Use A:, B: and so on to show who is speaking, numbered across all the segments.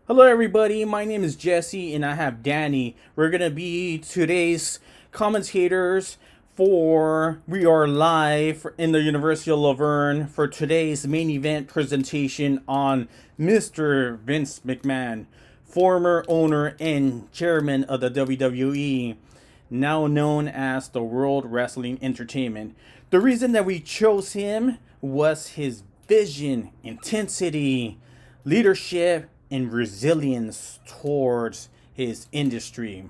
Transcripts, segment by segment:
A: Hello, everybody. My name is Jesse, and I have Danny. We're gonna be today's commentators for We Are Live in the University of Laverne for today's main event presentation on Mr. Vince McMahon, former owner and chairman of the WWE, now known as the World Wrestling Entertainment. The reason that we chose him was his vision, intensity, leadership, and resilience towards his industry.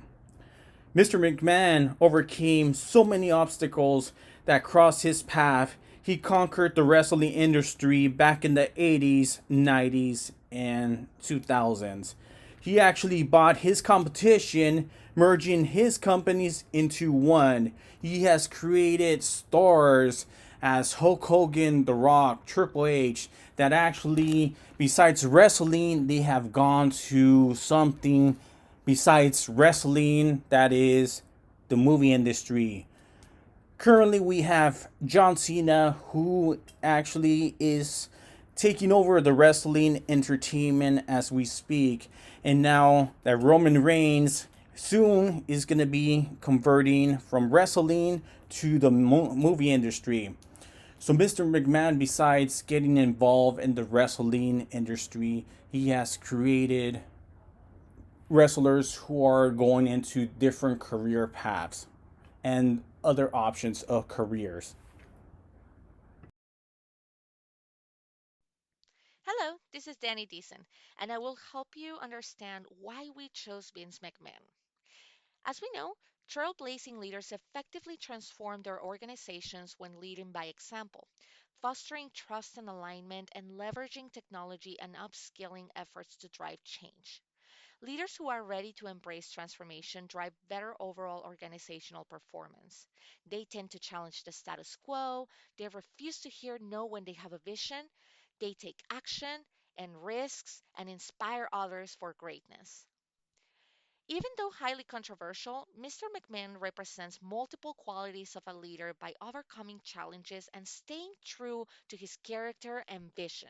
A: Mr. McMahon overcame so many obstacles that crossed his path. He conquered the wrestling industry back in the 80s, 90s, and 2000s. He actually bought his competition, merging his companies into one. He has created stars as Hulk Hogan, The Rock, Triple H, that actually, besides wrestling, they have gone to something besides wrestling, that is the movie industry. Currently, we have John Cena, who actually is taking over the wrestling entertainment as we speak. And now that Roman Reigns soon is going to be converting from wrestling to the movie industry. So Mr. McMahon, besides getting involved in the wrestling industry, he has created wrestlers who are going into different career paths and other options of careers.
B: Hello, this is Danny Deason, and I will help you understand why we chose Vince McMahon. As we know, trailblazing leaders effectively transform their organizations when leading by example, fostering trust and alignment, and leveraging technology and upskilling efforts to drive change. Leaders who are ready to embrace transformation drive better overall organizational performance. They tend to challenge the status quo, they refuse to hear no when they have a vision, they take action and risks and inspire others for greatness. Even though highly controversial, Mr. McMahon represents multiple qualities of a leader by overcoming challenges and staying true to his character and vision.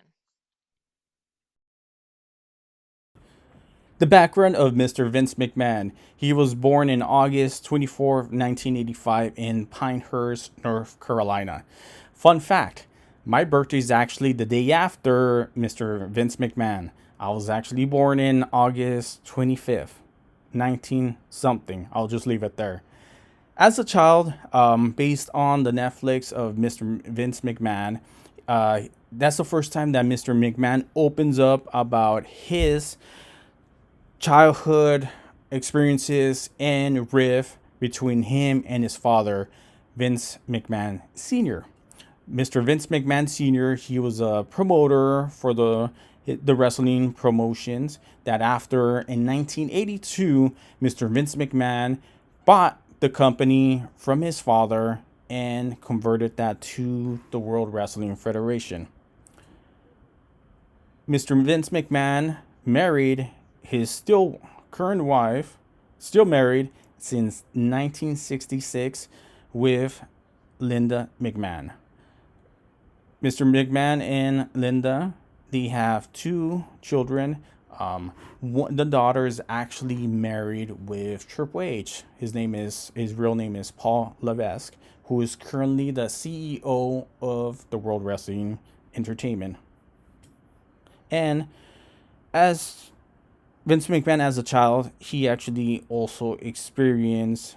A: The background of Mr. Vince McMahon. He was born in August 24th, 1985 in Pinehurst, North Carolina. Fun fact, my birthday is actually the day after Mr. Vince McMahon. I was actually born in August 25th, 19 something. I'll just leave it there. As a child, based on the Netflix of Mr. Vince McMahon, uh, that's the first time that Mr. McMahon opens up about his childhood experiences and riff between him and his father, Vince McMahon Sr. Mr. Vince McMahon Sr., he was a promoter for the wrestling promotions that after in 1982, Mr. Vince McMahon bought the company from his father and converted that to the World Wrestling Federation. Mr. Vince McMahon married his still current wife, still married since 1966, with Linda McMahon. Mr. McMahon and Linda, they have two children. The daughter is actually married with Triple H. His real name is Paul Levesque, who is currently the CEO of the World Wrestling Entertainment. And as Vince McMahon as a child, he actually also experienced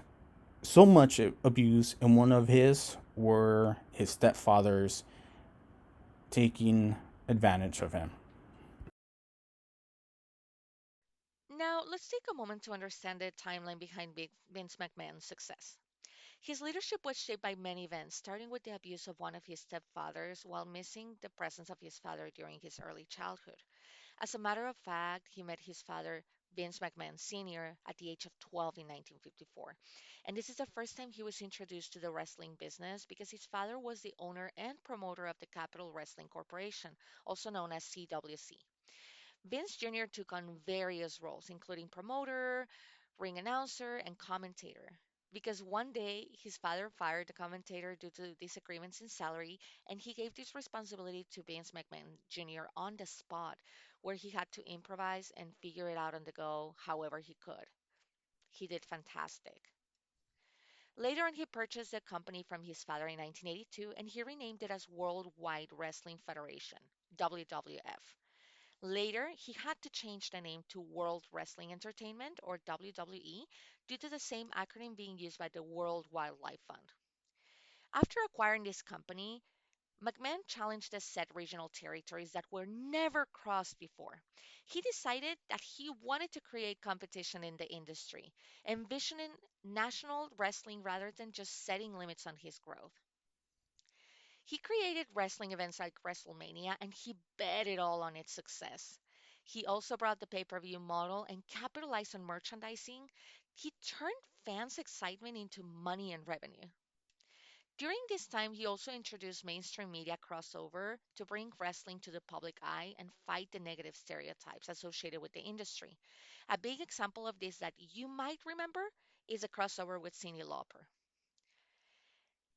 A: so much abuse, and one of his were his stepfathers taking advantage of him.
B: Now, let's take a moment to understand the timeline behind Vince McMahon's success. His leadership was shaped by many events, starting with the abuse of one of his stepfathers while missing the presence of his father during his early childhood. As a matter of fact, he met his father, Vince McMahon Sr., at the age of 12 in 1954. And this is the first time he was introduced to the wrestling business because his father was the owner and promoter of the Capital Wrestling Corporation, also known as CWC. Vince Jr. took on various roles, including promoter, ring announcer, and commentator. Because one day his father fired the commentator due to disagreements in salary, and he gave this responsibility to Vince McMahon Jr. on the spot, where he had to improvise and figure it out on the go however he could. He did fantastic. Later on, he purchased the company from his father in 1982 and he renamed it as Worldwide Wrestling Federation, WWF. Later, he had to change the name to World Wrestling Entertainment, or WWE, due to the same acronym being used by the World Wildlife Fund. After acquiring this company, McMahon challenged the set regional territories that were never crossed before. He decided that he wanted to create competition in the industry, envisioning national wrestling rather than just setting limits on his growth. He created wrestling events like WrestleMania and he bet it all on its success. He also brought the pay per view model and capitalized on merchandising. He turned fans' excitement into money and revenue. During this time, he also introduced mainstream media crossover to bring wrestling to the public eye and fight the negative stereotypes associated with the industry. A big example of this that you might remember is a crossover with Cyndi Lauper.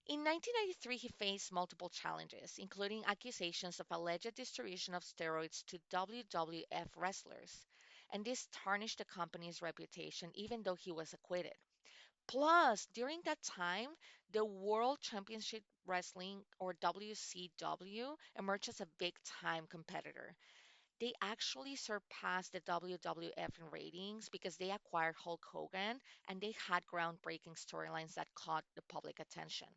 B: In 1993, he faced multiple challenges, including accusations of alleged distribution of steroids to WWF wrestlers, and this tarnished the company's reputation even though he was acquitted. Plus, during that time, the World Championship Wrestling, or WCW, emerged as a big time competitor. They actually surpassed the WWF in ratings because they acquired Hulk Hogan and they had groundbreaking storylines that caught the public attention.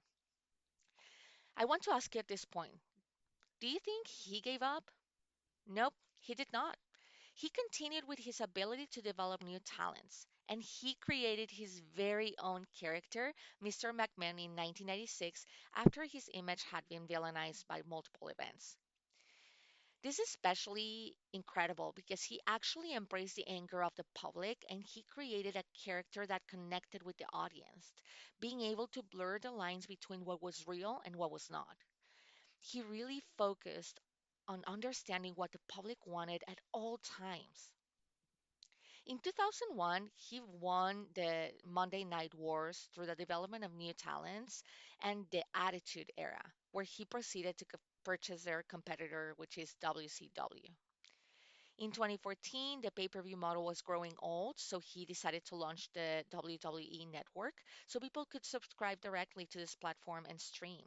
B: I want to ask you at this point, do you think he gave up? Nope, he did not. He continued with his ability to develop new talents, and he created his very own character, Mr. McMahon, in 1996 after his image had been villainized by multiple events. This is especially incredible because he actually embraced the anger of the public and he created a character that connected with the audience, being able to blur the lines between what was real and what was not. He really focused on understanding what the public wanted at all times. In 2001, he won the Monday Night Wars through the development of new talents and the Attitude Era, where he proceeded to purchase their competitor, which is WCW. In 2014, the pay per view model was growing old, so he decided to launch the WWE Network so people could subscribe directly to this platform and stream.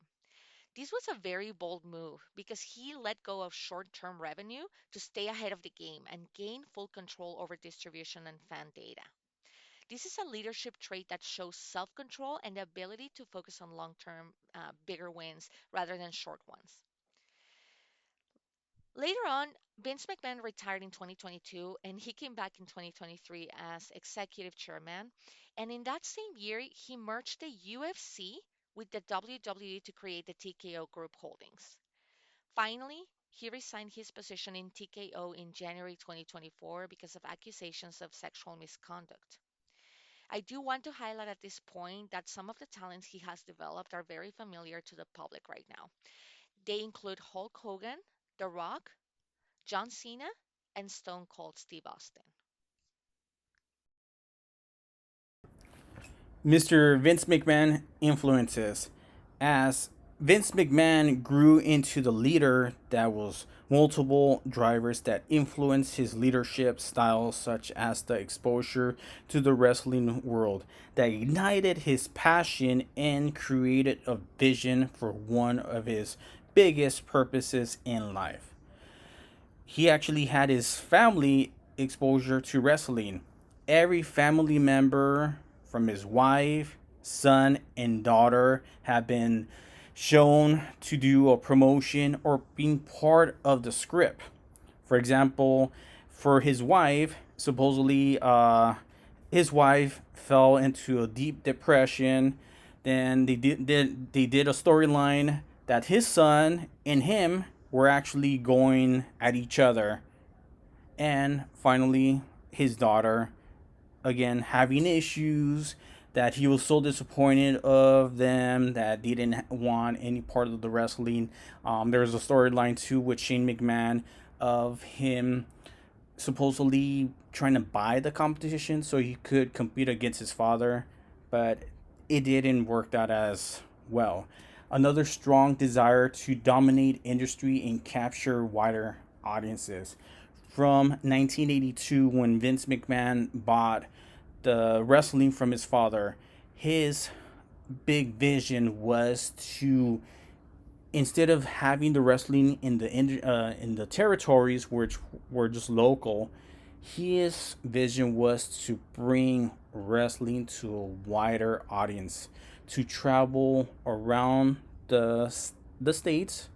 B: This was a very bold move because he let go of short term revenue to stay ahead of the game and gain full control over distribution and fan data. This is a leadership trait that shows self control and the ability to focus on long term, bigger wins rather than short ones. Later on, Vince McMahon retired in 2022 and he came back in 2023 as executive chairman. And in that same year, he merged the UFC with the WWE to create the TKO Group Holdings. Finally, he resigned his position in TKO in January 2024 because of accusations of sexual misconduct. I do want to highlight at this point that some of the talents he has developed are very familiar to the public right now. They include Hulk Hogan, The Rock, John Cena, and Stone Cold Steve Austin.
A: Mr. Vince McMahon influences. As Vince McMahon grew into the leader, that was multiple drivers that influenced his leadership styles, such as the exposure to the wrestling world, that ignited his passion and created a vision for one of his biggest purposes in life. He actually had his family exposure to wrestling. Every family member, from his wife, son, and daughter, have been shown to do a promotion or being part of the script. For example, for his wife, supposedly, his wife fell into a deep depression. Then they did a storyline that his son and him were actually going at each other, and finally his daughter, again having issues, that he was so disappointed of them that they didn't want any part of the wrestling. There was a storyline too with Shane McMahon of him supposedly trying to buy the competition so he could compete against his father, but it didn't work out as well. Another strong desire to dominate industry and capture wider audiences. from 1982 when Vince McMahon bought the wrestling from his father. His big vision was to, instead of having the wrestling in the territories which were just local, his vision was to bring wrestling to a wider audience, to travel around the states,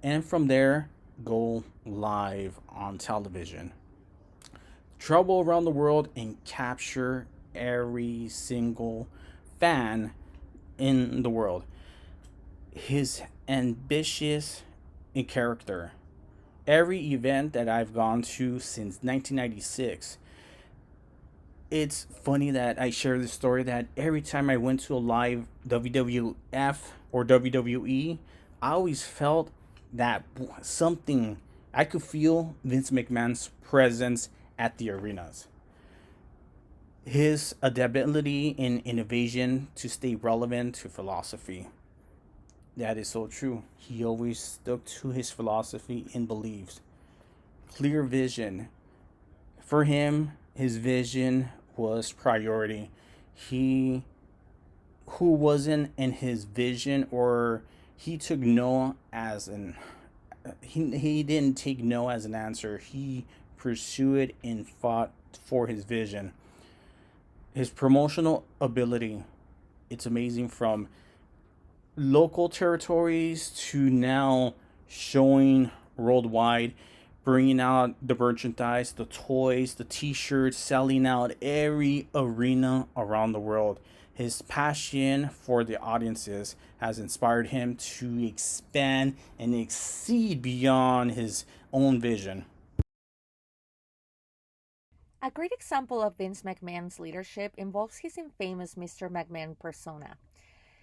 A: and from there go live on television, travel around the world and capture every single fan in the world. His ambitious in character. Every event that I've gone to since 1996, it's funny that I share this story that every time I went to a live WWF or WWE, I always felt that something, I could feel Vince McMahon's presence at the arenas. His adaptability and innovation to stay relevant to philosophy. That is so true. He always stuck to his philosophy and beliefs. Clear vision. For him, his vision was priority. He who wasn't in his vision, or he took no as an he didn't take no as an answer. He pursued and fought for his vision. His promotional ability, it's amazing, from local territories to now showing worldwide, bringing out the merchandise, the toys, the t-shirts, selling out every arena around the world. His passion for the audiences has inspired him to expand and exceed beyond his own vision.
B: A great example of Vince McMahon's leadership involves his infamous Mr. McMahon persona.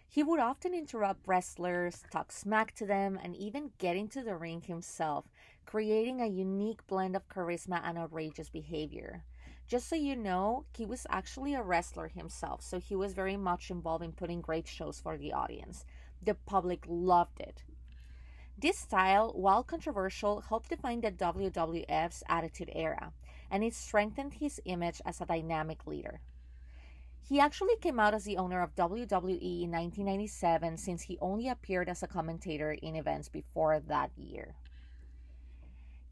B: He would often interrupt wrestlers, talk smack to them, and even get into the ring himself, creating a unique blend of charisma and outrageous behavior. Just so you know, he was actually a wrestler himself, so he was very much involved in putting great shows for the audience. The public loved it. This style, while controversial, helped define the WWF's Attitude Era, and it strengthened his image as a dynamic leader. He actually came out as the owner of WWE in 1997, since he only appeared as a commentator in events before that year.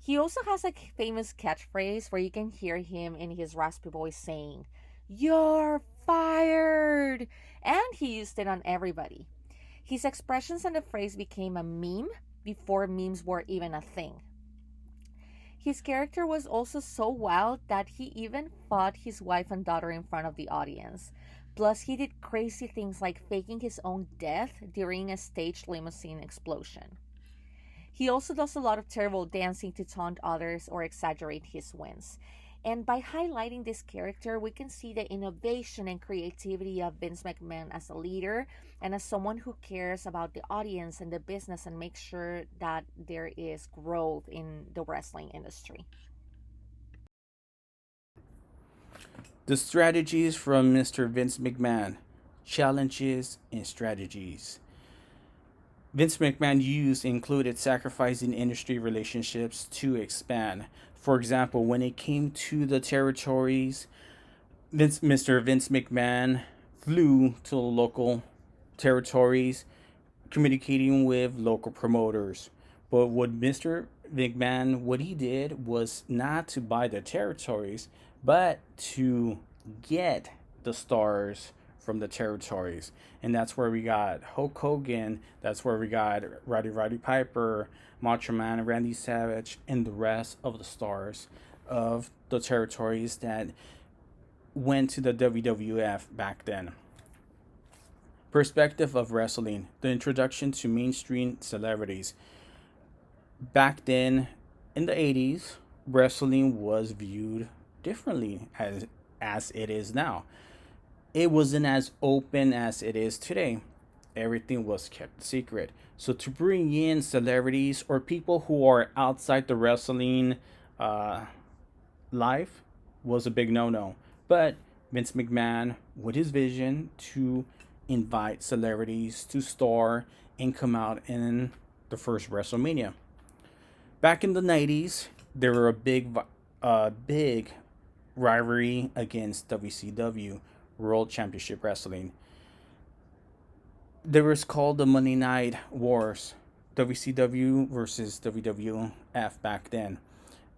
B: He also has a famous catchphrase where you can hear him in his raspy voice saying, "You're fired!" And he used it on everybody. His expressions and the phrase became a meme before memes were even a thing. His character was also so wild that he even fought his wife and daughter in front of the audience. Plus, he did crazy things like faking his own death during a staged limousine explosion. He also does a lot of terrible dancing to taunt others or exaggerate his wins. And by highlighting this character, we can see the innovation and creativity of Vince McMahon as a leader and as someone who cares about the audience and the business and makes sure that there is growth in the wrestling industry.
A: The strategies from Mr. Vince McMahon. Challenges and strategies Vince McMahon used included sacrificing industry relationships to expand. For example, when it came to the territories, Mr. Vince McMahon flew to local territories, communicating with local promoters. But what he did was not to buy the territories, but to get the stars from the territories. And that's where we got Hulk Hogan, that's where we got Roddy Piper, Macho Man, Randy Savage, and the rest of the stars of the territories that went to the WWF back then. Perspective of wrestling, the introduction to mainstream celebrities. Back then, in the 80s, wrestling was viewed differently as it is now. It wasn't as open as it is today. Everything was kept secret. So to bring in celebrities or people who are outside the wrestling uh, life was a big no-no. But Vince McMahon, with his vision to invite celebrities to star and come out in the first WrestleMania. Back in the 90s, there were a big a big rivalry against WCW World Championship Wrestling. There was called the Monday Night Wars, WCW versus WWF back then.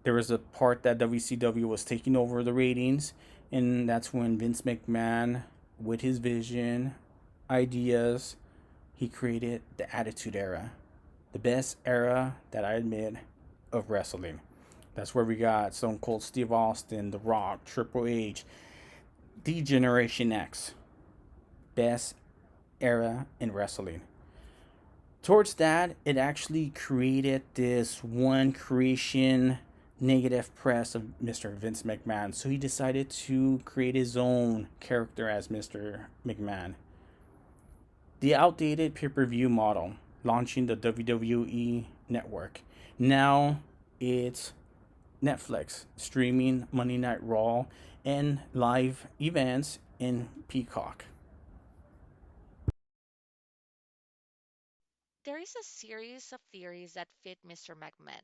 A: There was a part that WCW was taking over the ratings, and that's when Vince McMahon, with his vision, ideas, he created the Attitude Era, the best era that I admit of wrestling. That's where we got Stone Cold Steve Austin, The Rock, Triple H, the Generation X, best era in wrestling. Towards that, it actually created this one creation negative press of Mr. Vince McMahon. So he decided to create his own character as Mr. McMahon. The outdated pay per view model, launching the WWE network. Now it's Netflix, streaming Monday Night Raw, and live events in Peacock.
B: There is a series of theories that fit Mr. McMahon.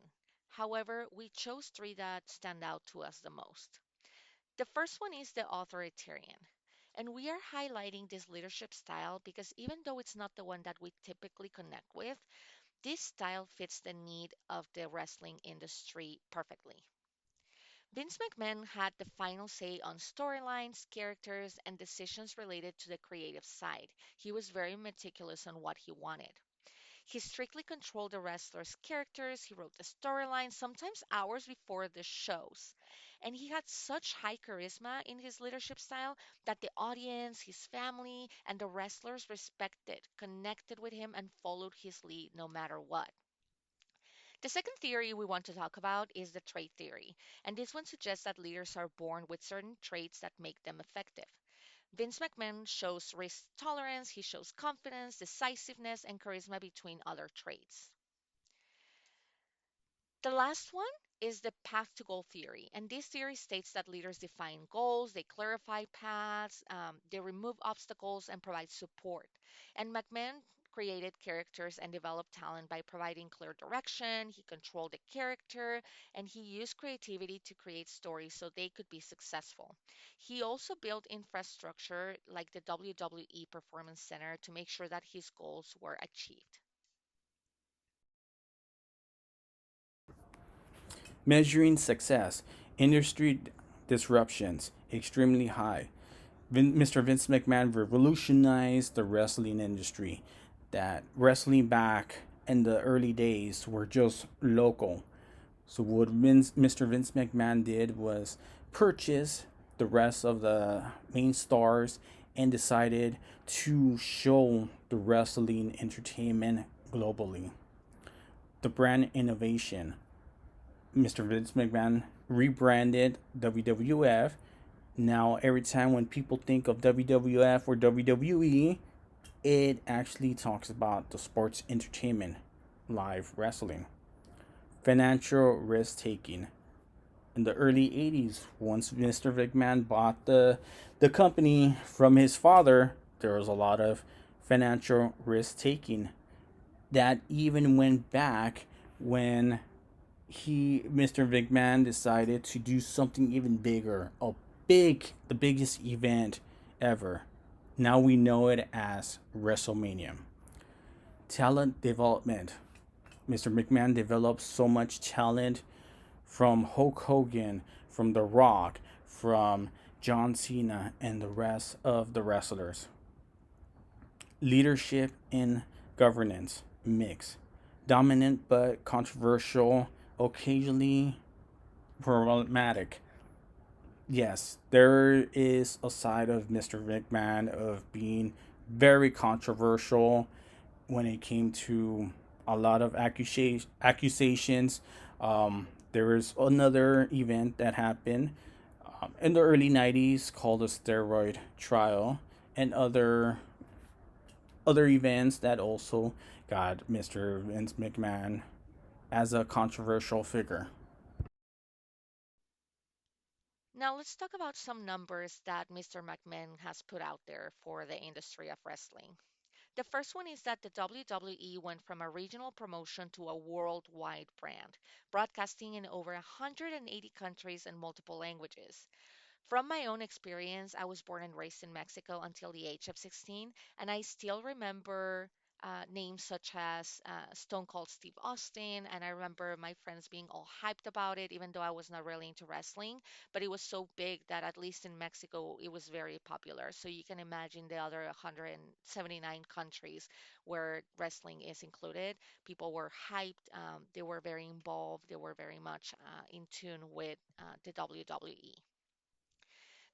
B: However, we chose three that stand out to us the most. The first one is the authoritarian. And we are highlighting this leadership style because even though it's not the one that we typically connect with, this style fits the need of the wrestling industry perfectly. Vince McMahon had the final say on storylines, characters, and decisions related to the creative side. He was very meticulous on what he wanted. He strictly controlled the wrestlers' characters, he wrote the storylines, sometimes hours before the shows. And he had such high charisma in his leadership style that the audience, his family, and the wrestlers respected, connected with him, and followed his lead no matter what. The second theory we want to talk about is the trait theory, and this one suggests that leaders are born with certain traits that make them effective. Vince McMahon shows risk tolerance, he shows confidence, decisiveness, and charisma between other traits. The last one is the path to goal theory. And this theory states that leaders define goals, they clarify paths, they remove obstacles, and provide support. And McMahon created characters and developed talent by providing clear direction. He controlled the character and he used creativity to create stories so they could be successful. He also built infrastructure like the WWE Performance Center to make sure that his goals were achieved.
A: Measuring success, industry disruptions, extremely high. Mr. Vince McMahon revolutionized the wrestling industry. That wrestling back in the early days were just local. So what Mr. Vince McMahon did was purchase the rest of the main stars and decided to show the wrestling entertainment globally. The brand innovation. Mr. Vince McMahon rebranded WWF. Now, every time when people think of WWF or WWE, it actually talks about the sports entertainment, live wrestling. Financial risk taking. In the early 80s, once Mr. McMahon bought the company from his father, there was a lot of financial risk taking that even went back when Mr. McMahon decided to do something even bigger, the biggest event ever. Now we know it as WrestleMania. Talent development. Mr. McMahon developed so much talent from Hulk Hogan, from The Rock, from John Cena, and the rest of the wrestlers. Leadership in governance mix. Dominant but controversial, occasionally problematic. Yes, there is a side of Mr. McMahon of being very controversial when it came to a lot of accusations. There was another event that happened in the early 90s called the steroid trial, and other events that also got Mr. Vince McMahon as a controversial figure.
B: Now, let's talk about some numbers that Mr. McMahon has put out there for the industry of wrestling. The first one is that the WWE went from a regional promotion to a worldwide brand, broadcasting in over 180 countries and multiple languages. From my own experience, I was born and raised in Mexico until the age of 16, and I still remember names such as Stone Cold Steve Austin, and I remember my friends being all hyped about it, even though I was not really into wrestling. But it was so big that at least in Mexico, it was very popular. So you can imagine the other 179 countries where wrestling is included. People were hyped, they were very involved, they were very much in tune with the WWE.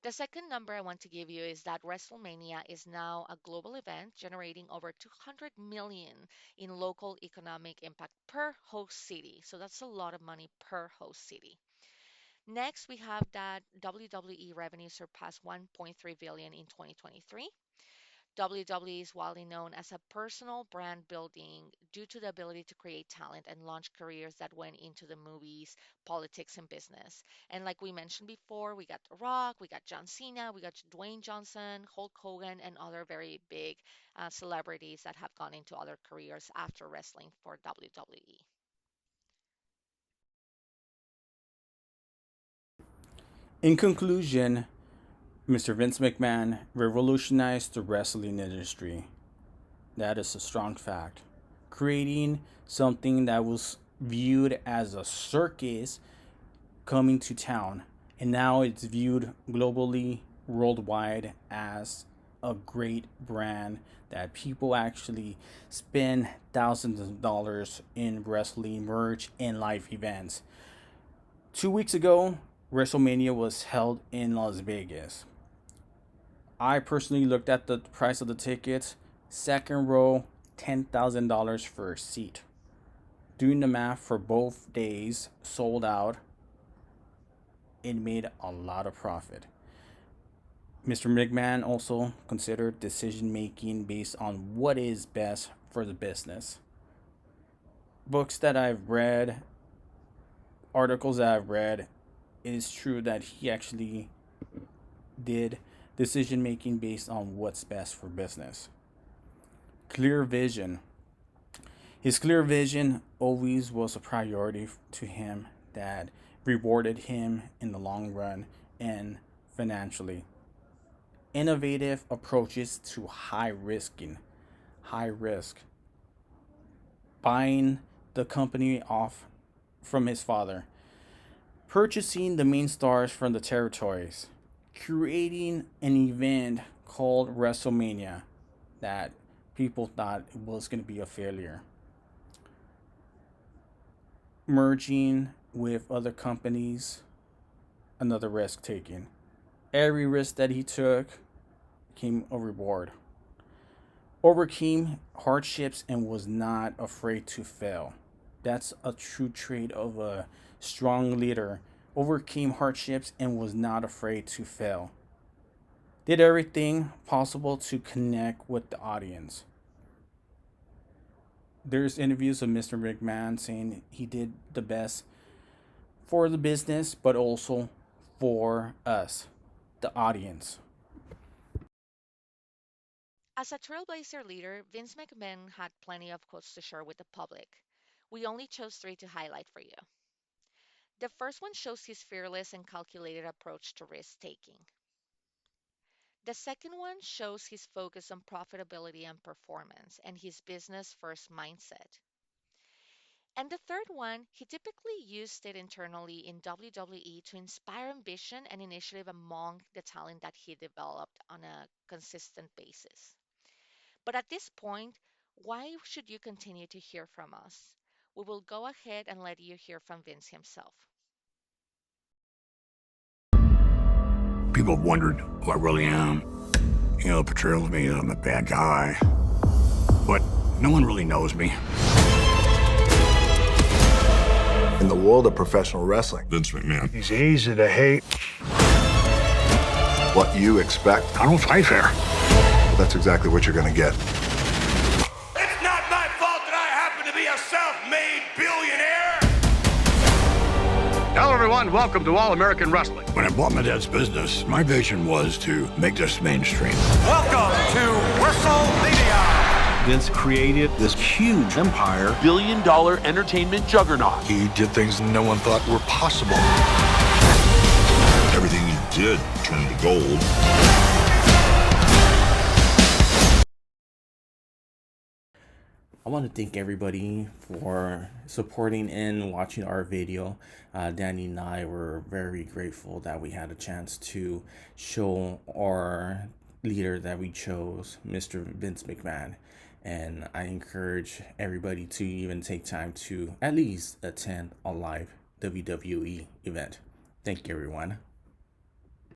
B: The second number I want to give you is that WrestleMania is now a global event generating over 200 million in local economic impact per host city. So that's a lot of money per host city. Next, we have that WWE revenue surpassed 1.3 billion in 2023. WWE is widely known as a personal brand building due to the ability to create talent and launch careers that went into the movies, politics, and business. And like we mentioned before, we got The Rock, we got John Cena, we got Dwayne Johnson, Hulk Hogan, and other very big celebrities that have gone into other careers after wrestling for WWE.
A: In conclusion, Mr. Vince McMahon revolutionized the wrestling industry. That is a strong fact. Creating something that was viewed as a circus coming to town, and now it's viewed globally, worldwide, as a great brand that people actually spend thousands of dollars in wrestling merch and live events. 2 weeks ago, WrestleMania was held in Las Vegas. I personally looked at the price of the tickets. Second row, $10,000 for a seat. Doing the math for both days, sold out. It made a lot of profit. Mr. McMahon also considered decision making based on what is best for the business. Books that I've read, articles that I've read, it is true that he actually did decision making based on what's best for business. Clear vision. His clear vision always was a priority to him that rewarded him in the long run and financially. Innovative approaches to high risk, buying the company off from his father, purchasing the main stars from the territories, creating an event called WrestleMania that people thought was going to be a failure, merging with other companies, another risk taking. Every risk that he took came a reward. Overcame hardships and was not afraid to fail. That's a true trait of a strong leader. Overcame hardships and was not afraid to fail. Did everything possible to connect with the audience. There's interviews of Mr. McMahon saying he did the best for the business, but also for us, the audience.
B: As a Trailblazer leader, Vince McMahon had plenty of quotes to share with the public. We only chose three to highlight for you. The first one shows his fearless and calculated approach to risk taking. The second one shows his focus on profitability and performance and his business first mindset. And the third one, he typically used it internally in WWE to inspire ambition and initiative among the talent that he developed on a consistent basis. But at this point, why should you continue to hear from us? We will go ahead and let you hear from Vince himself.
C: People have wondered who I really am. Portrayals me as I'm a bad guy. But no one really knows me.
D: In the world of professional wrestling,
C: Vince McMahon.
E: He's easy to hate.
D: what you expect,
C: I don't fight fair.
D: that's exactly what you're going to get.
F: It's not my fault that I happen to be a self-made billionaire.
E: Hello, everyone. Welcome to All American Wrestling.
C: When I bought my dad's business, my vision was to make this mainstream.
F: Welcome to WrestleMania.
G: Vince created this huge empire, billion-dollar entertainment juggernaut.
D: He did things no one thought were possible.
H: Everything he did turned to gold.
A: I want to thank everybody for supporting and watching our video. Danny and I were very grateful that we had a chance to show our leader that we chose, Mr. Vince McMahon. And I encourage everybody to even take time to at least attend a live WWE event. Thank you, everyone.